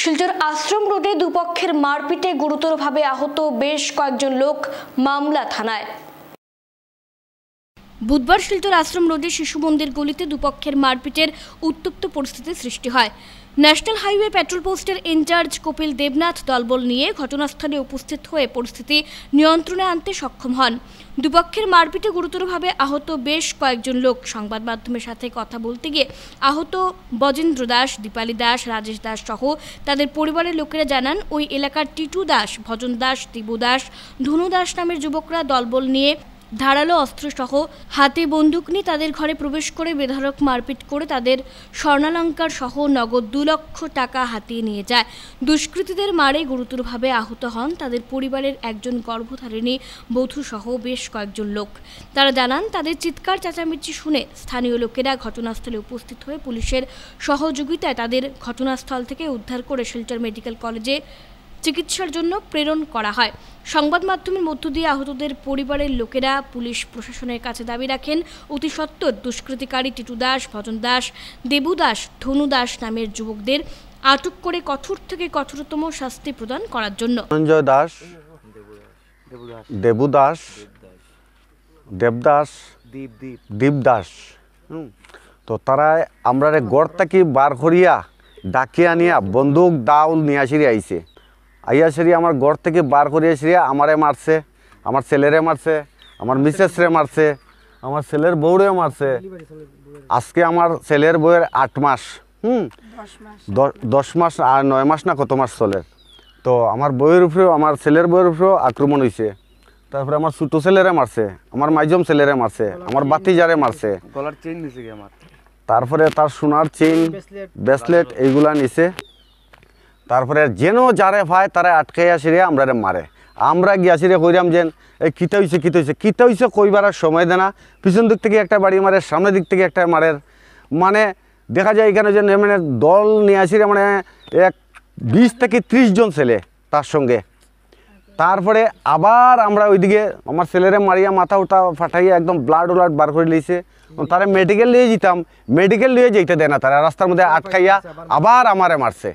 শিলচর আশ্রম রোডে দুপক্ষের মারপিটে গুরুতরভাবে আহত বেশ কয়েকজন লোক, মামলা থানায়। বুধবার শিলচর আশ্রম রোডে শিশু মন্দির গলিতে দুপক্ষের মারপিটের উত্তপ্ত পরিস্থিতির সৃষ্টি হয়। ন্যাশনাল হাইওয়ে পেট্রোল পোস্টের ইনচার্জ কপিল দেবনাথ দলবল নিয়ে ঘটনাস্থলে উপস্থিত হয়ে পরিস্থিতি নিয়ন্ত্রণে আনতে সক্ষম হন। দুপক্ষের মারপিটে গুরুতরভাবে আহত বেশ কয়েকজন লোক। সংবাদ মাধ্যমের সাথে কথা বলতে গিয়ে আহত বজেন্দ্র দাস, দীপালি দাস, রাজেশ দাস সহ তাদের পরিবারের লোকেরা জানান, ওই এলাকার টিটু দাস, ভজন দাস, দিবু দাস, ধনু দাস নামের যুবকরা দলবল নিয়ে ধারালো অস্ত্রসহ হাতে বন্দুক নিয়ে তাদের ঘরে প্রবেশ করে বেধড়ক মারপিট করে তাদের স্বর্ণালঙ্কার সহ নগদ 2 লক্ষ টাকা হাতিয়ে নিয়ে যায়। দুষ্কৃতীদের মারে গুরুতরভাবে আহত হন তাদের পরিবারের একজন গর্ভধারিণী বধূ সহ বেশ কয়েকজন লোক। তারা জানান, তাদের চিৎকার চেঁচামেচি শুনে স্থানীয় লোকেরা ঘটনাস্থলে উপস্থিত হয়ে পুলিশের সহযোগিতায় তাদের ঘটনাস্থল থেকে উদ্ধার করে শিলচর মেডিকেল কলেজে চিকিৎসার জন্য প্রেরণ করা হয়। সংবাদ মাধ্যমের মধ্য দিয়ে আহতদের পরিবারের লোকেরা পুলিশ প্রশাসনের কাছে দাবি রাখেন অতি সত্বর দুষ্কৃতিকারী টিটু দাস, ভজন দাস, দেবু দাস, ধনু দাস নামের যুবকদের আটক করে কঠোর থেকে কঠোরতম শাস্তি প্রদান করার জন্য। সঞ্জয় দাস, দেবু দাস, দেবদাস, দীপ দাস, তো তারা আমরা গড় থেকে বার করিয়া ডাকিয়া নিয়া বন্দুক দাউল নিয়ে আসিরে আইছে। আইয়া সেরি আমার ঘর থেকে বার করিয়া সেরিয়া আমারে মারছে, আমার ছেলেরে মারছে, আমার মিসেসরে মারছে, আমার ছেলের বউরে মারছে। আজকে আমার ছেলের বউয়ের 8 মাস, 10 মাস আর 9 মাস না কত মাস চলে। তো আমার বউয়ের উপরেও, আমার ছেলের বউয়ের উপরেও আক্রমণ হয়েছে। তারপরে আমার ছোটো ছেলেরে মারছে, আমার মাইজম ছেলেরে মারছে, আমার বাতিজারে মারছে, গলার চেইন নিছে কি আমার, তারপরে তার সোনার চেইন, ব্রেসলেট এইগুলা নিছে। তারপরে যেন যারে ভাই তারা আটকাইয়া সিরে আমরা মারে। আমরা গিয়া সিরে কইরাম যে এই কিতা হইছে কিতা হইছে কিতা হইছে কইবার সময় দেনা, পিছন দিক থেকে একটা বাড়ি মারে, সামনের দিক থেকে একটা মারের, মানে দেখা যায় এখানে যে মানে দল নিয়ে আসিরে মানে 20 থেকে 30 জন ছেলে তার সঙ্গে। তারপরে আবার আমরা ওইদিকে আমার ছেলেরে মারিয়া মাথা উঠা ফাটাইয়া একদম ব্লাড উলাড বার করে লিয়েছে। তারা মেডিকেল নিয়ে যেতাম, মেডিকেল নিয়ে যেতে দেয় না, তারা রাস্তার মধ্যে আটকাইয়া আবার আমারে মারছে।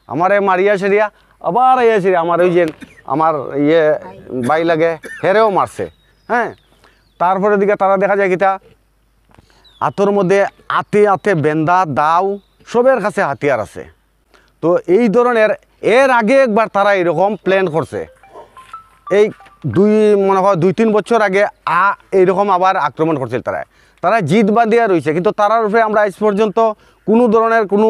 আমারে মারিয়া সেরিয়া আবার ইয়ে সেরিয়া আমার ওই যে আমার ইয়ে বাই লাগে হেরেও মারছে। হ্যাঁ, তারপরে দিকে তারা দেখা যায় কিতা হাতের মধ্যে আতে আতে বেন্দা দাও সবের কাছে হাতিয়ার আছে। তো এই ধরনের এর আগে একবার তারা এরকম প্ল্যান করছে, এই মনে হয় 2-3 বছর আগে এইরকম আবার আক্রমণ করছিল। তারা জিদ বাঁধিয়া রয়েছে, কিন্তু তারার উপরে আমরা আজ পর্যন্ত কোনো ধরনের কোনো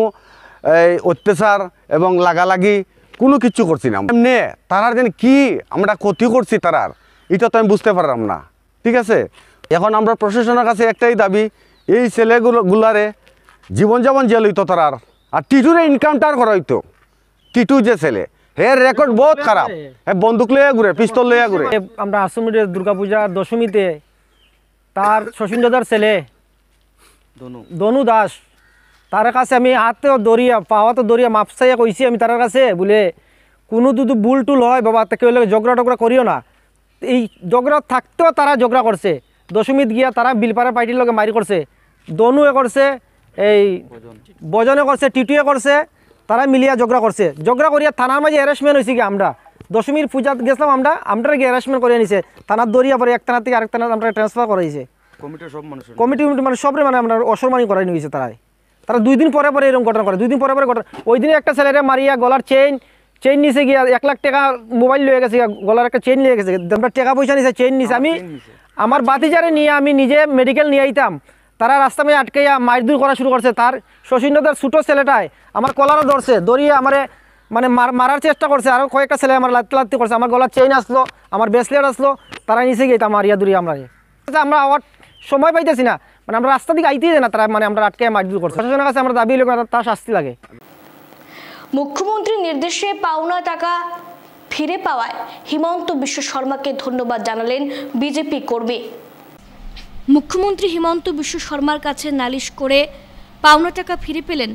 অত্যাচার এবং লাগালাগি কোনো কিছু করছি না। এমনি তারার যেন কি আমরা ক্ষতি করছি তারার, এটা তো আমি বুঝতে পারলাম না। ঠিক আছে, এখন আমরা প্রশাসনের কাছে একটাই দাবি, এই ছেলেগুলারে জীবনযাপন জেল হইতো তারার, আর টিটুরে এনকাউন্টার করা হইতো। টিটু যে ছেলে, এর রেকর্ড বহুত খারাপ, বন্দুক লইয়া ঘুরে, পিস্তল লইয়া ঘুরে। আমরা আশ্রমের দুর্গাপূজার দশমীতে তার শশীন্দ্রদার ছেলে ধনু দাস, তার কাছে আমি হাতেও দরিয়া পাওয়াতে দরিয়া মাপসাইয়া কইছি আমি তার কাছে বলে কোনো যদি বুল টুল হয় বাবা কেউ ঝগড়া টগড়া করিও না। এই ঝগড়া থাকতেও তারা ঝগড়া করছে। দশমীত গিয়া তারা বিলপাড়া পার্টির লগে মারি করছে, দনুয়ে করছে, এই বজনে করছে, টিটুয়ে করছে, তারা মিলিয়া ঝগড়া করছে। ঝগড়া করিয়া থানার মাঝে হ্যারাসমেন্ট হয়েছে কি, আমরা দশমীর পূজাত গেছিলাম, আমরা গিয়ে হ্যারাসমেন্ট করে নিছে। থানার দরিয়া পরে এক থানা থেকে আরেক থানা আমরা ট্রান্সফার করাইছে। কমিটি মানে সবরে মানে আমরা অসম্মানী করাই নিয়েছে। তারা 2 দিন পরে পরে এরকম ঘটনা করে, 2 দিন পরে পরে ঘটনা। ওই দিনে একটা ছেলেরে মারিয়া গলার চেইন নিচে গিয়া 1 লাখ টাকা মোবাইল লিয়ে গেছে, গলার একটা চেইন লিয়ে গেছে, আমরা টাকা পয়সা নিছে, চেইন নিছে। আমি আমার বাতিজারে নিয়ে আমি নিজে মেডিকেল নিয়ে আইতাম, তারা রাস্তা মেয়ে আটকাইয়া মারধর করা শুরু করছে। তার শশীন্দ্রদার ছোটো ছেলেটায় আমার কলারও ধরছে, ধরিয়ে আমারে মানে মারার চেষ্টা করছে। আরও কয়েকটা ছেলে আমার লাত্তি করছে, আমার গলার চেইন আসলো, আমার ব্রেসলেট আসলো, তারা নিচে গিয়ে মারিয়া দূরিয়ে আমরা আবার সময় পাইতেছি না, মানে আমরা রাস্তা দিকে আইতেই না, তারা মানে আমরা আটকে মারধর করছে। প্রশাসনের কাছে আমরা দাবি তার শাস্তি লাগে। মুখ্যমন্ত্রীর নির্দেশে পাওনা টাকা ফিরে পাওয়ায় হিমন্ত বিশ্ব শর্মাকে ধন্যবাদ জানালেন বিজেপি কর্মী। মুখ্যমন্ত্রী হিমন্ত বিশ্ব শর্মার কাছে নালিশ করে পাওনা টাকা ফিরে পেলেন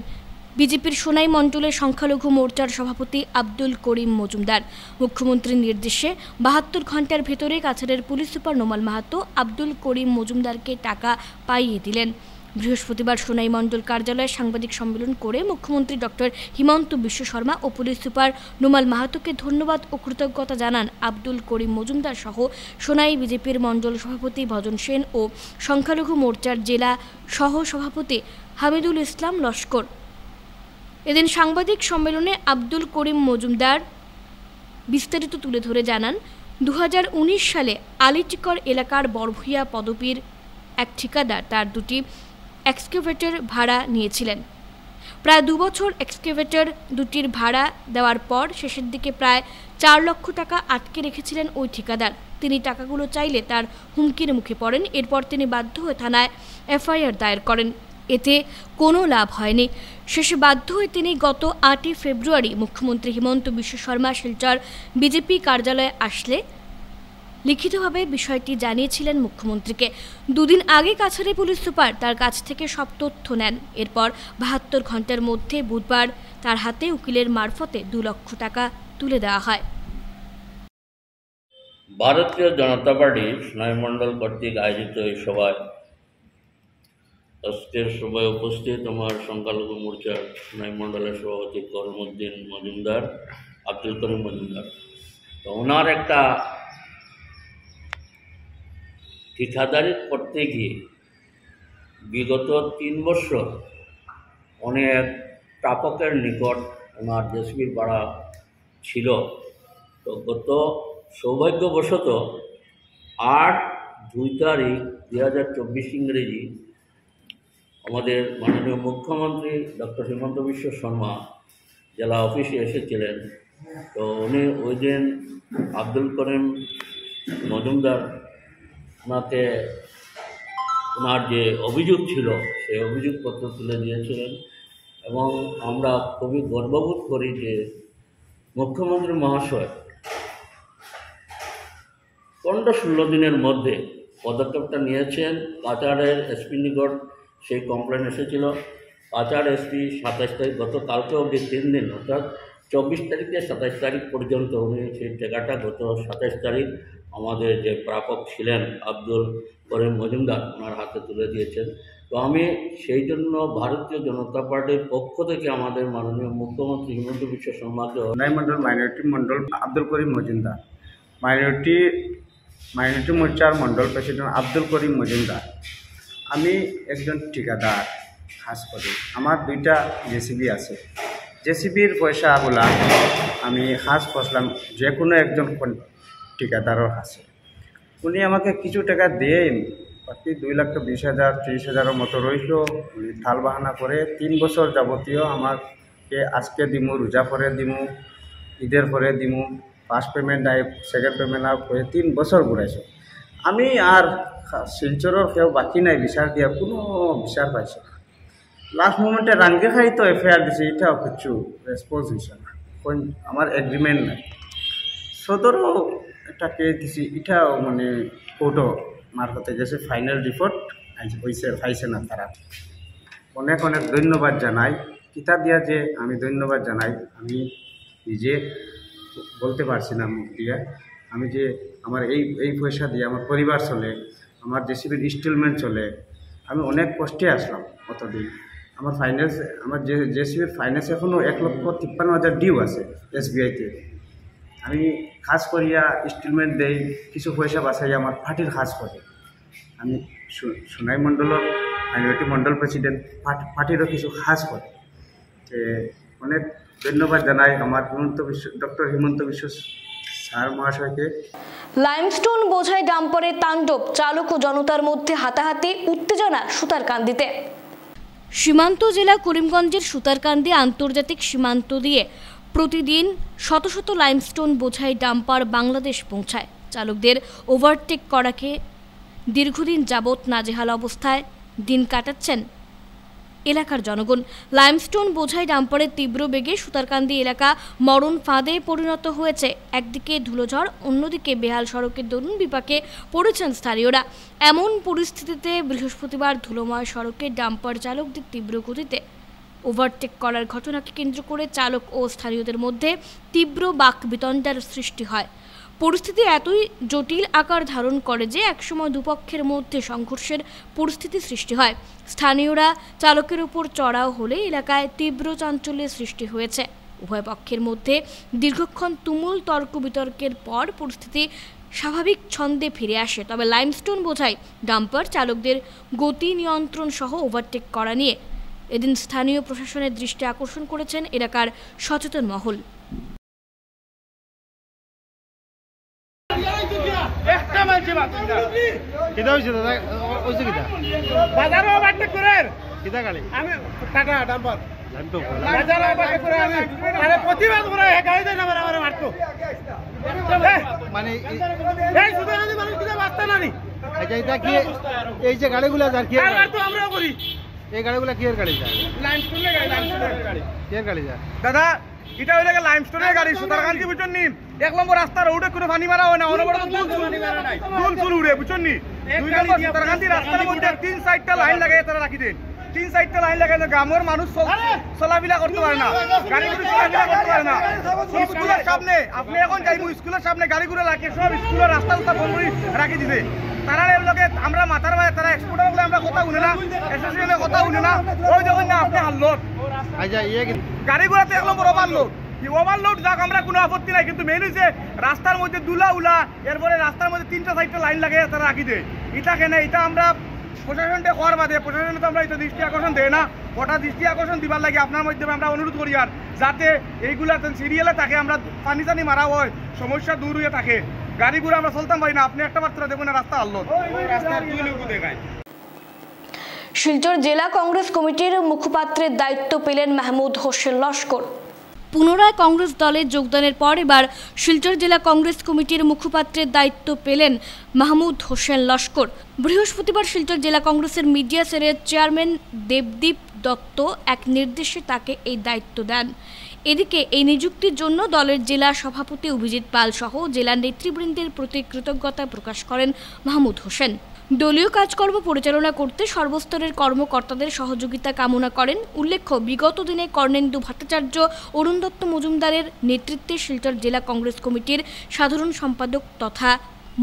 বিজেপির সোনাই মণ্ডলের সংখ্যালঘু মোর্চার সভাপতি আব্দুল করিম মজুমদার। মুখ্যমন্ত্রীর নির্দেশে 72 ঘন্টার ভেতরে কাছাড়ের পুলিশ সুপার নোমাল মাহাতো আব্দুল করিম মজুমদারকে টাকা পাইয়ে দিলেন। বৃহস্পতিবার সোনাই মণ্ডল কার্যালয়ে সাংবাদিক সম্মেলন করে মুখ্যমন্ত্রী ডক্টর হিমন্ত বিশ্ব শর্মা ও পুলিশ সুপার নোমাল মাহাতোকে ধন্যবাদ ও কৃতজ্ঞতা জানান আব্দুল করিম মজুমদার সহ সোনাই বিজেপির মণ্ডল সভাপতি ভজন সেন ও সংখ্যালঘু মোর্চার জেলা সহ সভাপতি হামিদুল ইসলাম লস্কর। এদিন সাংবাদিক সম্মেলনে আব্দুল করিম মজুমদার বিস্তারিত তুলে ধরে জানান, 2019 সালে আলিটিকর এলাকার বড়ভূয়া পদবীর এক ঠিকাদার তার 2টি এক্সকেভেটর ভাড়া নিয়েছিলেন। প্রায় 2 বছর এক্সকেভেটর 2টির ভাড়া দেওয়ার পর শেষের দিকে প্রায় 4 লক্ষ টাকা আটকে রেখেছিলেন ওই ঠিকাদার। তিনি টাকাগুলো চাইলে তার হুমকির মুখে পড়েন। এরপর তিনি বাধ্য হয়ে থানায় এফআইআর দায়ের করেন। এতে কোনো লাভ হয়নি। শেষে বাধ্য হয়ে তিনি গত 8 ফেব্রুয়ারি মুখ্যমন্ত্রী হিমন্ত বিশ্ব শর্মা শিলচর বিজেপি কার্যালয়ে আসলে লিখিতভাবে বিষয়টি জানিয়েছিলেন মুখ্যমন্ত্রীকে। 2 দিন আগে কাছাড়ে পুলিশ সুপার তার কাছ থেকে সব তথ্য নেন। এরপর 72 ঘন্টার মধ্যে বুধবার তার হাতে উকিলের মারফতে 2 লক্ষ টাকা তুলে দেওয়া হয়। ভারতীয় জনতা পার্টি সোনাই মণ্ডল কর্তৃক আয়োজিত এই সভায় আজকের সভায় উপস্থিত আমার সংখ্যালঘু মোর্চার সোনাই মণ্ডলের সভাপতি করমুদ্দিন মজুমদার, আব্দুল করিম মজুমদার। তো ওনার একটা ঠিকাদারি করতে গিয়ে বিগত 3 বছর অনেক প্রাপকের নিকট ওনার জেসিবির ভাড়া ছিল। তো গত সৌভাগ্যবশত 8/2/2024 ইংরেজি আমাদের মাননীয় মুখ্যমন্ত্রী ডক্টর হিমন্ত বিশ্ব শর্মা জেলা অফিসে এসেছিলেন। তো উনি ওই দিন আব্দুল করিম মজুমদার ওনাকে ওনার যে অভিযোগ ছিল সেই অভিযোগপত্র তুলে দিয়েছিলেন এবং আমরা খুবই গর্ববোধ করি যে মুখ্যমন্ত্রী মহাশয় 15-16 দিনের মধ্যে পদক্ষেপটা নিয়েছেন। কাছাড়ের এসপি নিকট সেই কমপ্লেন এসেছিল। কাছাড় এসপি 27 তারিখ গতকালকে অবধি 3 দিন অর্থাৎ 24 তারিখ থেকে 27 তারিখ পর্যন্ত উনি সেই টাকাটা গত 27 তারিখ আমাদের যে প্রাপক ছিলেন আব্দুল করিম মজুমদার ওনার হাতে তুলে দিয়েছেন। তো আমি সেই জন্য ভারতীয় জনতা পার্টির পক্ষ থেকে আমাদের মাননীয় মুখ্যমন্ত্রী হিমন্ত বিশ্ব শর্মাকে সোনাই মণ্ডল মাইনরিটি মণ্ডল আব্দুল করিম মজুমদার, মাইনরিটি মোর্চার মণ্ডল প্রেসিডেন্ট আব্দুল করিম মজুমদার। আমি একজন ঠিকাদার কাজ করি। আমার 2টা জেসিবি আছে। জেসিবির পয়সাগুলা আমি কাজ করলাম যে কোনো একজন ঠিকাদারের কাছে। উনি আমাকে কিছু টাকা দেন, বাকি 2,20,000 30,000 মতো রইল। উনি থাল বাহানা করে 3 বছর যাবতীয় আমাকে আজকে দিমু, রোজা পরে দিমু, ঈদের পরে দিমু, first payment I second payment I করে 3 বছর ঘুরাইছে। আমি আর শিলচরের কেউ বাকি নাই বিচার দিয়া, কোনো বিচার পাইছে না। লাস্ট মোমেন্টে রাঙ্গে খাই তো এফআইআর দিছে, এটাও কিছু রেসপন্স হয়েছে না। আমার এগ্রিমেন্ট নাই। সদরও একটা কেস দিছি, এটাও মানে কোর্টও মারফতে গেছে, ফাইনাল রিপোর্ট হয়েছে পাইছে না তারা। অনেক অনেক ধন্যবাদ জানাই। কিতাব দিয়া যে আমি ধন্যবাদ জানাই, আমি নিজে বলতে পারছি না মুখ দিয়ে। আমি যে আমার এই পয়সা দিয়ে আমার পরিবার চলে, আমার জেসিবির ইনস্টলমেন্ট চলে। আমি অনেক কষ্টে আসলাম অতদিন। আমার ফাইন্যান্স, আমার জেসিবির ফাইন্যান্স এখনও 1,53,000 ডিউ আছে এসবিআইতে। আমি কাজ করিয়া ইনস্টলমেন্ট দেই, কিছু পয়সা বাঁচাই আমার পার্টির কাজ করে। আমি সোনাই মণ্ডলের মাইনরিটি মণ্ডল প্রেসিডেন্ট, পার্টিরও কিছু কাজ করে। অনেক ধন্যবাদ জানাই আমার ডক্টর হিমন্ত বিশ্ব স্যার মহাশয়কে। লাইমস্টোন বোঝাই ডাম্পারে তাণ্ডব, চালক ও জনতার মধ্যে হাতাহাতি, উত্তেজনা সুতারকান্দিতে। সীমান্ত জেলা করিমগঞ্জের সুতারকান্দি আন্তর্জাতিক সীমান্ত দিয়ে প্রতিদিন শত শত লাইমস্টোন বোঝাই ডাম্পার বাংলাদেশ পৌঁছায়। চালকদের ওভারটেক করাকে দীর্ঘদিন যাবৎ নাজেহাল অবস্থায় দিন কাটাচ্ছেন এলাকার জনগণ। লাইমস্টোন বোঝাই ডাম্পারের তীব্র বেগে সুতারকান্দি এলাকা মরণ ফাঁদে পরিণত হয়েছে। একদিকে ধুলোঝড়, অন্যদিকে বেহাল সড়কের দরুন বিপাকে পড়েছেন স্থানীয়রা। এমন পরিস্থিতিতে বৃহস্পতিবার ধুলোময় সড়কে ডাম্পার চালকদের তীব্র গতিতে ওভারটেক করার ঘটনাকে কেন্দ্র করে চালক ও স্থানীয়দের মধ্যে তীব্র বাকবিতণ্ডার সৃষ্টি হয়। পরিস্থিতি এতই জটিল আকার ধারণ করে যে একসময় দুপক্ষের মধ্যে সংঘর্ষের পরিস্থিতি সৃষ্টি হয়। স্থানীয়রা চালকের উপর চড়াও হলে এলাকায় তীব্র চাঞ্চল্যের সৃষ্টি হয়েছে। উভয় পক্ষের মধ্যে দীর্ঘক্ষণ তুমুল তর্ক বিতর্কের পর পরিস্থিতি স্বাভাবিক ছন্দে ফিরে আসে। তবে লাইমস্টোন বোঝাই ডাম্পার চালকদের গতি নিয়ন্ত্রণ সহ ওভারটেক করা নিয়ে এদিন স্থানীয় প্রশাসনের দৃষ্টি আকর্ষণ করেছেন এলাকার সচেতন মহল। এই যে গাড়িগুলো এই গাড়িগুলো কি গাড়ি যায়? গাড়ি যায় দাদা, এটা হইলে লাইমস্টোনের গাড়ি। সুতারকান্দি বুঝছেন নি, 1 নম্বর রাস্তার রোডে কোনো পানি মারা হয় না, অনবরত দুল চুল উড়ে, বুঝছেন নি। 2 নম্বর সুতারকান্দি রাস্তার মধ্যে 3 সাইডটা লাইন লাগাই তারা রাখি দেন। 3 সাইডটা লাইন লাগাই গ্রামের মানুষ চলাফেরা করতে পারে না, গাড়িগুলো চলাফেরা করতে পারে না। স্কুলের সামনে আপনি এখন যাইব, স্কুলের সামনে গাড়িগুলো লাগিয়ে সব স্কুলের রাস্তা উত্তাপ করে রাখি দিছে। তারা এগুলোকে আমরা মাথার বাইরে, তারা এক্সপোর্টার বলে আমরা কথা শুনে না, অ্যাসোসিয়েশনে কথা শুনে না। ওই যখন না আপনি হারলোড গাড়িগুলোতে 1 নম্বর ওভারলোড। ওভারলোড যাক, আমরা কোনো আপত্তি নাই, কিন্তু মেন হচ্ছে রাস্তার মধ্যে দুলা উলা, এরপরে রাস্তার মধ্যে 3টা 4টা লাইন লাগে তারা রাখি দেয়। এটা কেন? এটা আমরা প্রশাসনটা হওয়ার বাদে প্রশাসনে তো আমরা এটা দৃষ্টি আকর্ষণ দেয় না। ওটা দৃষ্টি আকর্ষণ দিবার লাগে আপনার মাধ্যমে আমরা অনুরোধ করি, আর যাতে এইগুলা সিরিয়ালে থাকে, আমরা পানি টানি মারা হয়, সমস্যা দূর হয়ে থাকে। গাড়িগুলো আমরা চলতাম পারি না। আপনি একটা মাত্রা দেখুন, রাস্তা আল্লো রাস্তার 2 লোক দেখায়। শিলচর জেলা কংগ্রেস কমিটির মুখপাত্রের দায়িত্ব পেলেন মাহমুদ হোসেন লস্কর। পুনরায় কংগ্রেস দলে যোগদানের পর এবার শিলচর জেলা কংগ্রেস কমিটির মুখপাত্রের দায়িত্ব পেলেন মাহমুদ হোসেন লস্কর। বৃহস্পতিবার শিলচর জেলা কংগ্রেসের মিডিয়া সেলের চেয়ারম্যান দেবদীপ দত্ত এক নির্দেশে তাকে এই দায়িত্ব দেন। এদিকে এই নিযুক্তির জন্য দলের জেলা সভাপতি অভিজিৎ পাল সহ জেলার নেতৃবৃন্দের প্রতি কৃতজ্ঞতা প্রকাশ করেন মাহমুদ হোসেন। দলীয় কাজকর্ম পরিচালনা করতে সর্বস্তরের কর্মকর্তাদের সহযোগিতা কামনা করেন। উল্লেখ্য, বিগত দিনে কর্ণেন্দু ভট্টাচার্য, অরুণ দত্ত মজুমদারের নেতৃত্বে শিলচর জেলা কংগ্রেস কমিটির সাধারণ সম্পাদক তথা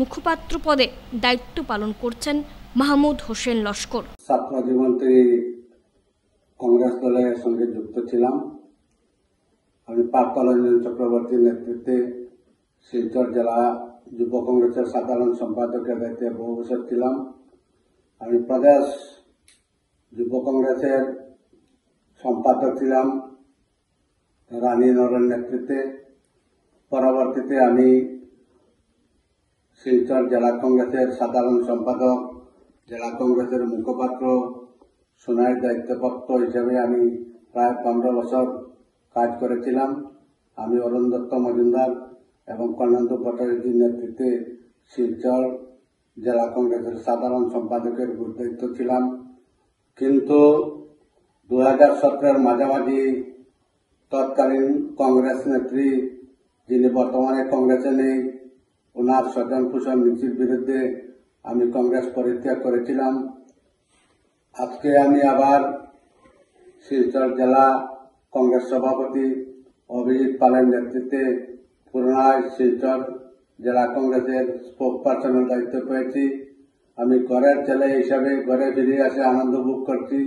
মুখপাত্র পদে দায়িত্ব পালন করছেন মাহমুদ হোসেন লস্কর। ছাত্র জীবন থেকে কংগ্রেস দলের সঙ্গে যুক্ত ছিলাম। আমি পার্থ চক্রবর্তীর নেতৃত্বে শিলচর জেলা যুব কংগ্রেসের সাধারণ সম্পাদকের দায়িত্বে বহু বছর ছিলাম। আমি প্রদেশ যুব কংগ্রেসের সম্পাদক ছিলাম রানী নরের নেতৃত্বে। পরবর্তীতে আমি শিলচর জেলা কংগ্রেসের সাধারণ সম্পাদক, জেলা কংগ্রেসের মুখপাত্র সোনাইয়ের দায়িত্বপ্রাপ্ত হিসেবে আমি প্রায় 15 বছর কাজ করেছিলাম। আমি অরুণ দত্ত মজুমদার এবং কর্ণেন্দু ভট্টাচার্যের নেতৃত্বে শিলচর জেলা কংগ্রেসের সাধারণ সম্পাদকের দায়িত্ব ছিলাম। কিন্তু 2017-এর মাঝামাঝি তৎকালীন কংগ্রেস নেত্রী, যিনি বর্তমানে কংগ্রেসে নেই, ওনার স্বজন পোষণ নীতির বিরুদ্ধে আমি কংগ্রেস পরিত্যাগ করেছিলাম। আজকে আমি আবার শিলচর জেলা কংগ্রেস সভাপতি অভিজিৎ পালের নেতৃত্বে পুনরায় শিলচর জেলা কংগ্রেসের স্পোক পার্সনের দায়িত্ব পেয়েছি। আমি ঘরের ছেলে হিসাবে ঘরে ফিরে আসে আনন্দ ভোগ করছি।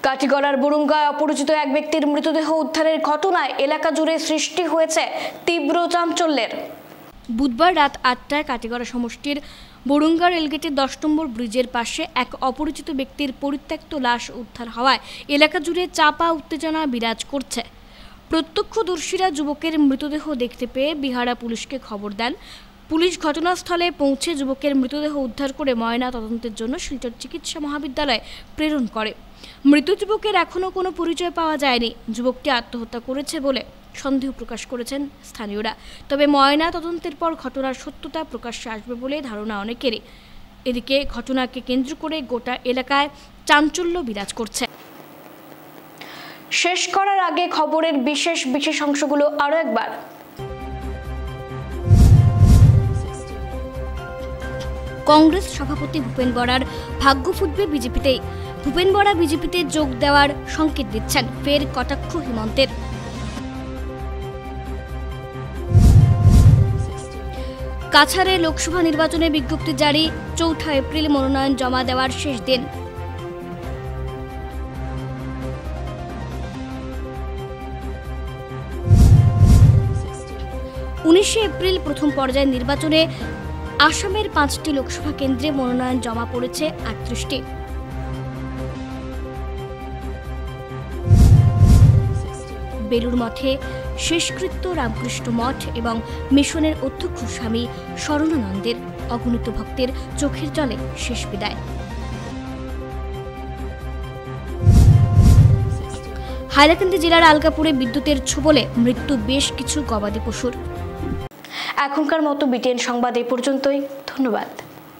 কাটিগড়ার বুরুঙ্গায় অপরিচিত এক ব্যক্তির মৃতদেহ উদ্ধারের ঘটনায় এলাকা জুড়ে সৃষ্টি হয়েছে তীব্র চাঞ্চল্যের। বুধবার রাত 8টায় কাটিগড়া সমষ্টির বরুঙ্গা রেলগেটের 10 নম্বর ব্রিজের পাশে এক অপরিচিত ব্যক্তির পরিত্যক্ত লাশ উদ্ধার হওয়ায় এলাকা জুড়ে চাপা উত্তেজনা বিরাজ করছে। প্রত্যক্ষদর্শীরা যুবকের মৃতদেহ দেখতে পেয়ে বিহারা পুলিশকে খবর দেন। পুলিশ ঘটনাস্থলে পৌঁছে যুবকের মৃতদেহ উদ্ধার করে ময়না তদন্তের জন্য শিলচর চিকিৎসা মহাবিদ্যালয়ে প্রেরণ করে। মৃত যুবকের এখনও কোনো পরিচয় পাওয়া যায়নি। যুবকটি আত্মহত্যা করেছে বলে সন্দেহ প্রকাশ করেছেন স্থানীয়রা। তবে ময়না তদন্তের পর ঘটনার সত্যতা প্রকাশ্যে আসবে বলে ধারণা অনেকেরই। এদিকে ঘটনাকে কেন্দ্র করে গোটা এলাকায় চাঞ্চল্য বিরাজ করছে। শেষ করার আগে খবরের বিশেষ অংশগুলো আরো একবার। কংগ্রেস সভাপতি ভূপেন বরার ভাগ্য ফুটবে বিজেপিতেই। ভূপেন বরা বিজেপিতে যোগ দেওয়ার সংকেত দিচ্ছেন, ফের কটাক্ষ হিমন্তের। কাছাড়ে লোকসভা নির্বাচনে বিজ্ঞপ্তি জারি, ৪ এপ্রিল মনোনয়ন জমা দেওয়ার শেষ দিন। এপ্রিল প্রথম পর্যায়ের নির্বাচনে আসামের 5টি লোকসভা কেন্দ্রে মনোনয়ন জমা পড়েছে 38টি। বেলুর মঠে শেষকৃত্য রামকৃষ্ণ মঠ এবং মিশনের অধ্যক্ষ স্বামী শরণানন্দের অগণিত ভক্তের চোখের জলে শেষ বিদায়। হাইলাকান্দি জেলার আলগাপুরে বিদ্যুতের ছোবলে মৃত্যু বেশ কিছু গবাদি পশুর। এখনকার মতো বিটিএন সংবাদ এই পর্যন্তই। ধন্যবাদ।